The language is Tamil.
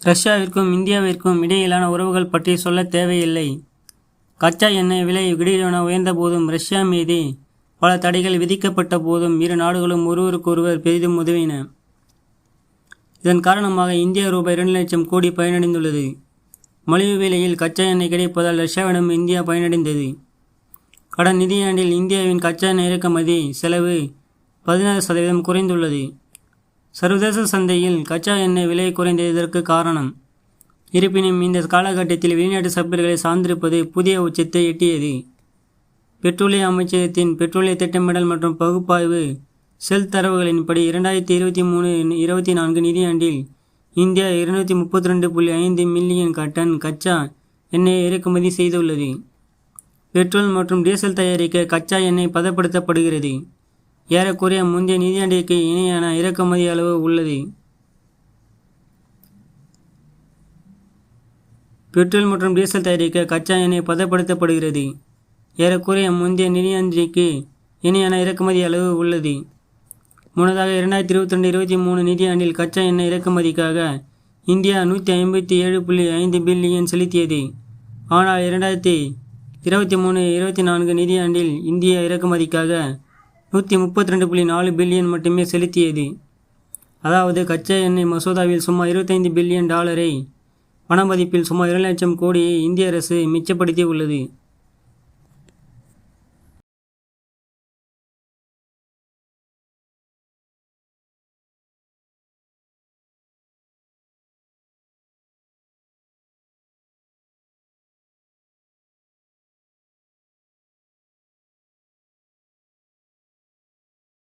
ரஷ்யாவிற்கும் இந்தியாவிற்கும் இடையிலான உறவுகள் பற்றி சொல்ல தேவையில்லை. கச்சா எண்ணெய் விலை திடீரென உயர்ந்த போதும், ரஷ்யா மீது பல தடைகள் விதிக்கப்பட்ட போதும் இரு நாடுகளும் ஒருவருக்கொருவர் பெரிதும் உதவின. இதன் காரணமாக இந்தியா ரூபாய் 2 லட்சம் கோடி பயனடைந்துள்ளது. மலிவு விலையில் கச்சா எண்ணெய் கிடைப்பதால் ரஷ்யாவிடம் இந்தியா பயனடைந்தது. கடந்த நிதியாண்டில் இந்தியாவின் கச்சா எண்ணெய் இறக்குமதி செலவு 16% குறைந்துள்ளது. சர்வதேச சந்தையில் கச்சா எண்ணெய் விலை குறைந்தது இதற்கு காரணம். இருப்பினும் இந்த காலகட்டத்தில் வெளிநாட்டு சப்ளைகளை சார்ந்திருப்பது புதிய உச்சத்தை எட்டியது. பெட்ரோலிய அமைச்சகத்தின் பெட்ரோலிய திட்டமிடல் மற்றும் பகுப்பாய்வு செல் தரவுகளின்படி 2023-24 நிதியாண்டில் இந்தியா 232.5 மில்லியன் டன் கச்சா எண்ணெயை இறக்குமதி செய்துள்ளது. பெட்ரோல் மற்றும் டீசல் தயாரிக்க கச்சா எண்ணெய் பதப்படுத்தப்படுகிறது. ஏறக்குறைய முந்தைய நிதியாண்டிற்கு இணையான இறக்குமதி அளவு உள்ளது. பெட்ரோல் மற்றும் டீசல் தயாரிக்க கச்சா எண்ணெய் பதப்படுத்தப்படுகிறது. ஏறக்குறைய முந்தைய நிதியாண்டிற்கு இணையான இறக்குமதி அளவு உள்ளது. முன்னதாக 2022-23 நிதியாண்டில் கச்சா எண்ணெய் இறக்குமதிக்காக இந்தியா 157.5 பில்லியன் செலுத்தியது. ஆனால் 2023-24 நிதியாண்டில் இந்தியா இறக்குமதிக்காக 132.4 பில்லியன் மட்டுமே செலுத்தியது. அதாவது கச்சா எண்ணெய் மசோதாவில் சுமார் $25 பில்லியன் பண மதிப்பில் சுமார் 2 லட்சம் கோடியை இந்திய அரசு மிச்சப்படுத்தி உள்ளது.